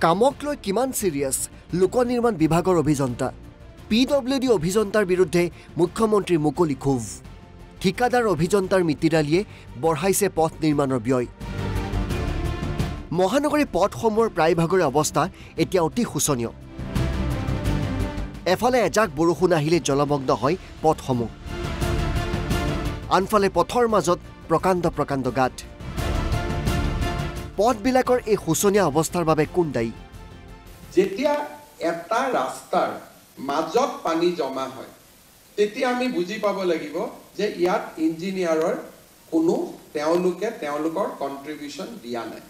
কামক লৈ কিমান সিৰিয়াস লোক নিৰ্মাণ বিভাগৰ অভিযন্তা PWD অভিযন্তাৰ বিৰুদ্ধে মুখ্যমন্ত্ৰী মুকলি ক্ষোভ ঠিকাদাৰ অভিযন্তাৰ মিতিৰালিয়ে বঢ়াইছে পথ নিৰ্মাণৰ ব্যয় মহানগৰী পথসমূহৰ প্ৰায়ভাগৰ অৱস্থা এতিয়া অতি শোচনীয় এফালে এজাক বৰষুণ আহিলে জলমগ্ন হয় পথসমূহ আনফালে পথৰ মাজত প্ৰকাণ্ড গাঁত পথবিলাকৰ এই শোচনীয় অৱস্থাৰ বাবে কোন দায়ী যেতিয়া এটা ৰাস্তাৰ মাজত পানী জমা হয় তেতিয়া আমি বুজি পাব লাগিব যে ইয়াত ইঞ্জিনিয়াৰৰ কোনো তেওঁলোকৰ কন্ট্ৰিবিউশন দিয়া নাই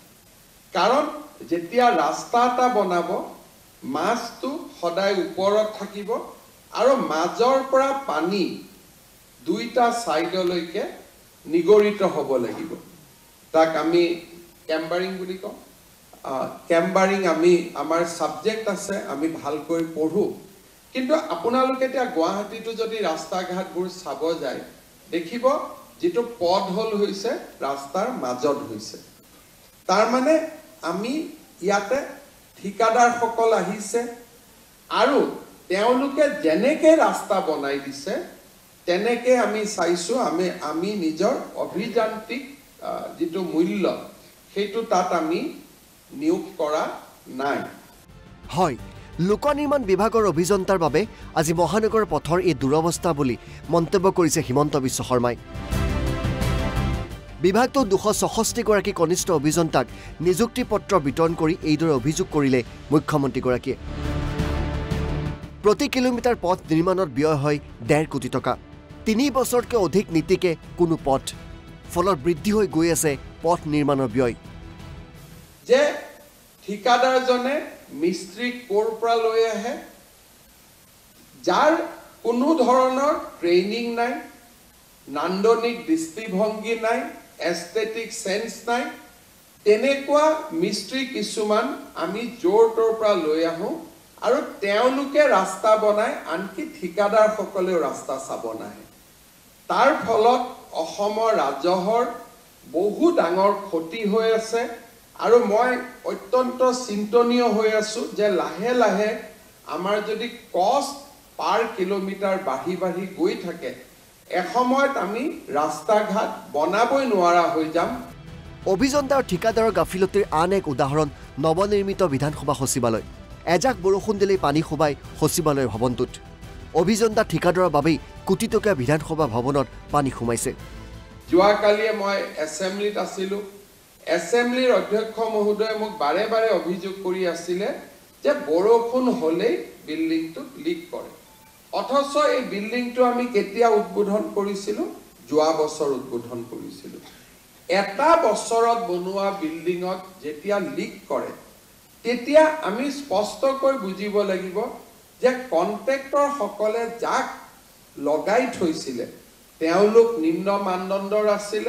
কাৰণ যেতিয়া ৰাস্তা এটা বনাব মাছটো সদায় ওপৰত থাকিব আৰু মাজৰ পৰা পানী দুইটা সাইডলৈকে নিগৰিত হ'ব লাগিব তাক আমি কেম্বাৰিং বুলি কওঁ কেম্বাৰিং আমি আমাৰ সাবজেক্ট আছে আমি ভালকৈ পঢ়ো কিন্তু আপোনালোকে এতিয়া গুৱাহাটীটো যদি ৰাস্তা ঘাটবোৰ চাব যায় দেখিব যেটো পথ হল হৈছে ৰাস্তাৰ মাজত হৈছে তাৰ মানে আমি ইয়াতে ঠিকাদাৰ সকল আহিছে আৰু তেওঁলোকে যেনেকে ৰাস্তা বনাই দিছে তেনেকে আমি চাইছো আমি নিজৰ অভিযান্ত্ৰিক যেটো মূল্য সেইটো তাত আমি নিয়োগ কৰা নাই হয় লোক নিৰ্মাণ বিভাগৰ অভিযন্তাৰ বাবে আজি মহানগৰ পথৰ এই দুৰৱস্থা বুলি মন্তব্য কৰিছে হিমন্ত বিশ্ব শৰ্মাই বিভাগটো 266 গৰাকী কনিষ্ঠ অভিযন্তাক নিযুক্তি পত্ৰ বিতৰণ কৰি এইদৰে অভিযোগ কৰিলে মুখ্যমন্ত্ৰীগৰাকীয়ে প্ৰতি কিলোমিটাৰ পথ নিৰ্মাণত ব্যয় হয় 1.5 কোটি টকা 3 বছৰতকৈ অধিক নীতিকে কোনো পথ ফলত বৃদ্ধি হৈ গৈ আছে পথ নিৰ্মাণৰ ব্যয় যে ঠিকাদাৰজনে মিস্ত্ৰী কোৰ পৰা লৈ আহে যাৰ কোনো ধৰণৰ ট্ৰেইনিং নাই নান্দনিক দৃষ্টিভংগী নাই এস্থেটিক সেন্স নাই তেনেকুৱা মিস্ত্ৰী কিছুমান আমি জোৰ তৰ পৰা লৈ আহো আৰু তেওঁলোকে ৰাস্তা বনাই আনকি ঠিকাদাৰ সকলেও ৰাস্তা চাব নাহে তাৰ ফলত অসমৰ ৰাজহৰ বহু ডাঙৰ ক্ষতি হৈ আছে আৰু মই অত্যন্ত চিন্তনীয় হৈ আছো যে লাহে লাহে আমাৰ যদি কষ্ট পাৰ কিলোমিটাৰ বাঢ়ি গৈ থাকে এসময়ত আমি ৰাস্তা ঘাট বনাবই নোৱাৰা হৈ যাম অভিযন্তা আৰু ঠিকাদাৰৰ গাফিলতিৰ আন এক উদাহৰণ নৱনিৰ্মিত বিধানসভা সচিবালয় এজাক বৰষুণ দিলেই পানী খুবাই সচিবালয়ৰ ভৱনটোত অভিযন্তা ঠিকাদাৰৰ বাবেই কোটি টকা বিধানসভা ভৱনত পানী খুমাইছে যোৱাকালিয়ে মই এছেম্বলিত আছিলো এছেম্বলিৰ অধ্যক্ষ মহোদয়ে মোক বাৰে অভিযোগ কৰি আছিল যে বৰষুণ হলে বিল্ডিংটো লিক কৰে অথচ এই বিল্ডিংটো আমি কেতিয়া উদ্বোধন কৰিছিলো যোৱা বছৰ উদ্বোধন কৰিছিলো এটা বছৰত বনোৱা বিল্ডিংত যেতিয়া লিক কৰে তেতিয়া আমি স্পষ্টকৈ বুজিব লাগিব যে কন্ট্ৰাক্টৰ সকলে যাক লগাই থৈছিল তেওঁলোক নিম্ন মানদণ্ডৰ আছিল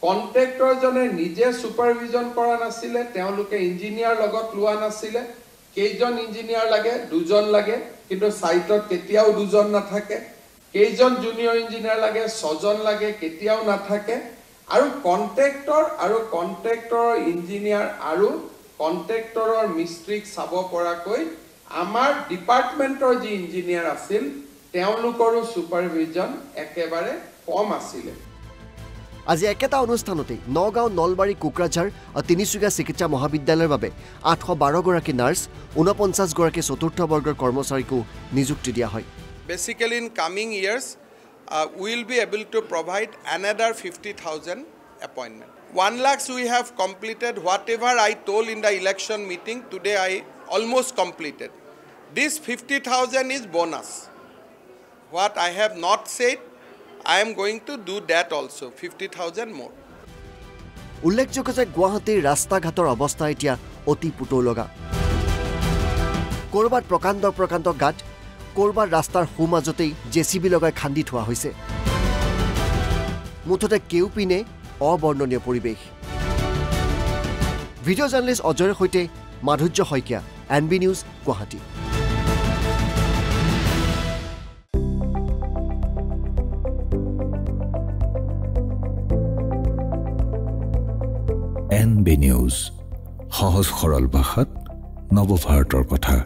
কন্ট্ৰাক্টৰ জনে নিজে সুপাৰভিজন কৰা নাছিল তেওঁলোকে ইঞ্জিনিয়াৰ লগত লোৱা নাছিল কেইজন ইঞ্জিনিয়াৰ লাগে দুজন লাগে কিন্তু সাইটত কেতিয়াও দুজন নাথাকে কেইজন জুনিয়ৰ ইঞ্জিনিয়াৰ লাগে ছজন লাগে কেতিয়াও নাথাকে আৰু কন্ট্ৰাক্টৰৰ ইঞ্জিনিয়াৰ আৰু কন্ট্ৰাক্টৰৰ মিস্ত্ৰীক চাব পৰাকৈ আমাৰ ডিপাৰ্টমেন্টৰ যি ইঞ্জিনিয়াৰ আছিল তেওঁলোকৰো সুপাৰভিজন একেবাৰে কম আছিল আজি একেটা অনুষ্ঠানতে নগাঁও নলবাৰী কোকৰাঝাৰ আৰু তিনিচুকীয়া চিকিৎসা মহাবিদ্যালয়ৰ বাবে 812 গৰাকী নাৰ্ছ 49 গৰাকী চতুৰ্থ বৰ্গৰ কৰ্মচাৰীকো নিযুক্তি দিয়া হয় Basically in coming years we will be able to provide another 50,000 appointment 1 lakhs we have completed whatever I told in the election meeting today I almost completed this 50,000 is bonus what I have not said I am going to do that also 50,000 more উল্লেখযোগ্য যে গুৱাহাটীৰ ৰাস্তা ঘাটৰ অৱস্থা এতিয়া অতি পুতৌলগা কৰবাত প্ৰকাণ্ড গাঁত কৰবাত ৰাস্তাৰ সোঁমাজতেই জেচিবি লগাই খান্দি থোৱা হৈছে মুঠতে কেউপিনে অবৰ্ণনীয় পৰিৱেশ ভিডিঅ' জাৰ্নেলিষ্ট অজয়ৰ সৈতে Madhurya Saikia NB news Guwahati NB news সহজ সৰল ভাষাত নৱভাৰতৰ কথা।